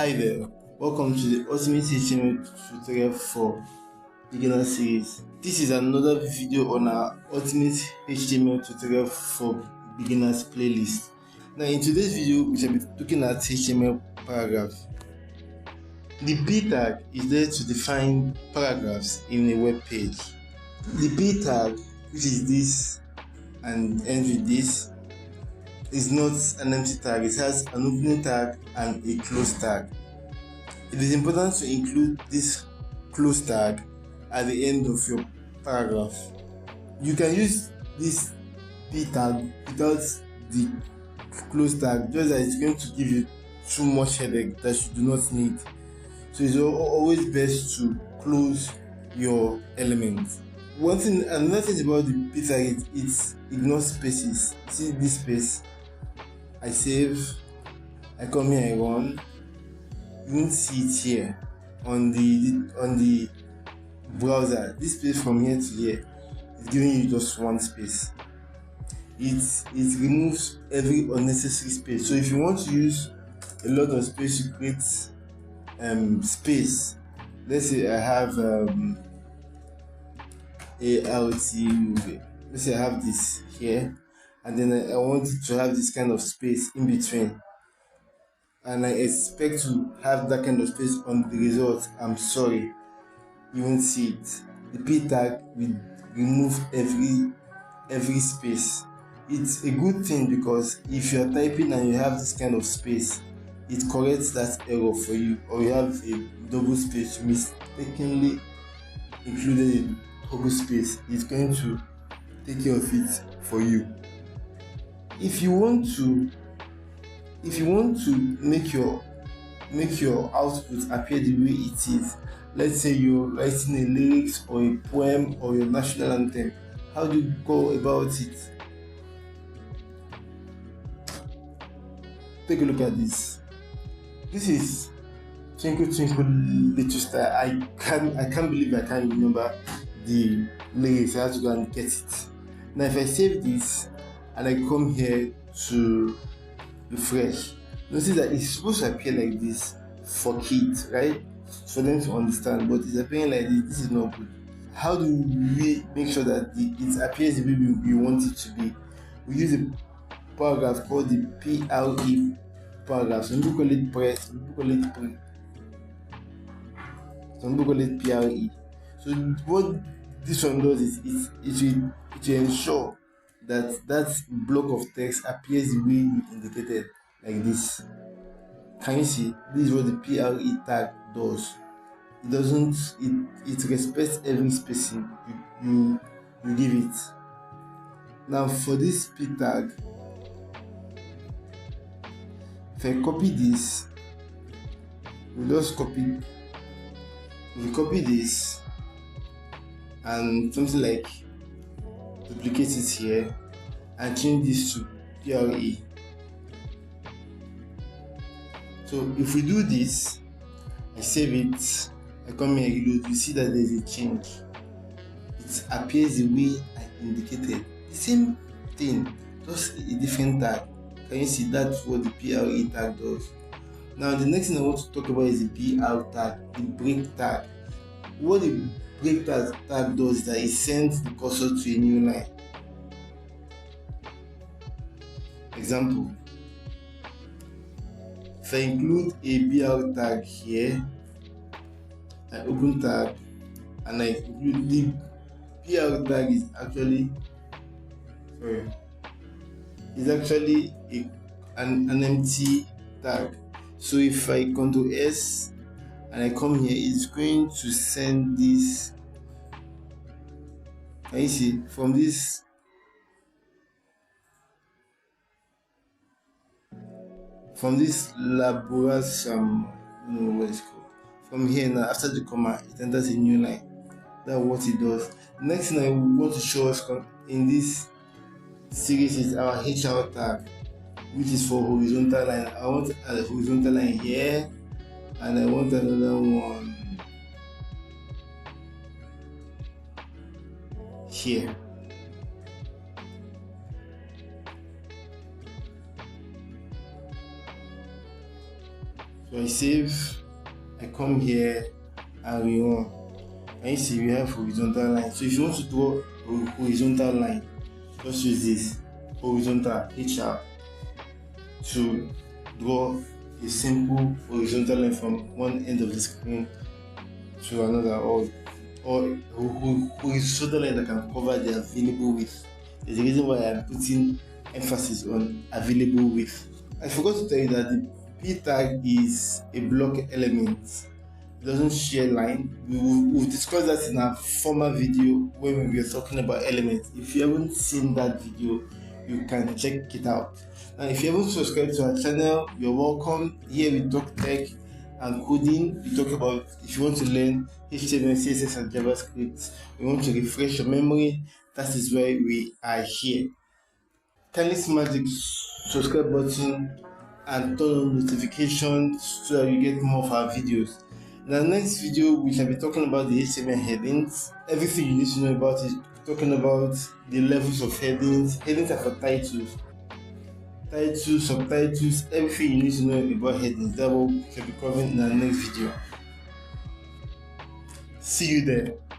Hi there, welcome to the Ultimate HTML tutorial for beginner series. This is another video on our Ultimate HTML tutorial for beginners playlist. Now in today's video, we shall be looking at HTML paragraph. The P tag is there to define paragraphs in a web page. The P tag, which is this and ends with this, is not an empty tag. It has an opening tag and a close tag. It is important to include this close tag at the end of your paragraph. You can use this P tag without the close tag, just that it's going to give you too much headache that you do not need. So it's always best to close your elements. Another thing about the P tag is it ignores spaces. See this space? I save, I come here, I run. You won't see it here on the browser. This space from here to here is giving you just one space. It removes every unnecessary space. So if you want to use a lot of space to create space, let's say I have let's say I have this here, and then I want to have this kind of space in between, and I expect to have that kind of space on the result. I'm sorry, you won't see it. The P tag will remove every space. It's a good thing because if you are typing and you have this kind of space, it corrects that error for you. Or you have a double space, you mistakenly included a double space, it's going to take care of it for you. If you want to make your output appear the way it is, let's say you're writing a lyrics or a poem or your national anthem, how do you go about it? Take a look at this. This is Twinkle Twinkle Little Star. I can't believe I can't remember the lyrics. I have to go and get it. Now if I save this and I come here to refresh, notice that it's supposed to appear like this for kids, right? For them to understand, but it's appearing like this. This is not good. How do we make sure that it appears the way we want it to be? We use a paragraph called the PRE paragraph. Some people call it press, some people call it pre, some people call it PRE. So what this one does is it will ensure that that block of text appears the way you indicated, like this. Can you see? This is what the PRE tag does. It doesn't. It respects every spacing you give it. Now for this P tag, if I copy this, we copy this and something like duplicate it here and change this to PRE. So if we do this, I save it, I come here, reload, you see that there's a change. It appears the way I indicated. The same thing, just a different tag. Can you see? That's what the PRE tag does. Now the next thing I want to talk about is the BR tag, the break tag. What the break tag does is that it sends the cursor to a new line. Example, if I include a BR tag here, I open tab and I include the BR tag is actually an empty tag. So if I Ctrl S and I come here, it's going to send this. Can you see? From this laborious I don't know what it's called. From here now, after the comma, it enters a new line. That's what it does. The next thing I want to show us in this series is our HR tag, which is for horizontal line. I want a horizontal line here, and I want another one here. So I save, I come here and we run. And you see we have horizontal line. So if you want to draw a horizontal line, just use this horizontal HR to draw a simple horizontal line from one end of the screen to another, or horizontal line that can cover the available width. There's a reason why I'm putting emphasis on available width. I forgot to tell you that the P tag is a block element. It doesn't share line. We've discussed that in our former video when we were talking about elements. If you haven't seen that video, you can check it out. And if you haven't subscribed to our channel, you're welcome. Here we talk tech and coding. We talk about if you want to learn HTML, CSS, and JavaScript, you want to refresh your memory, that is why we are here. Kindly smash the subscribe button and turn on notifications so that you get more of our videos. In the next video, we shall be talking about the HTML headings. Everything you need to know about it. Talking about the levels of headings. Headings are for titles, subtitles, everything you need to know about headings. That will be covering in our next video. See you there.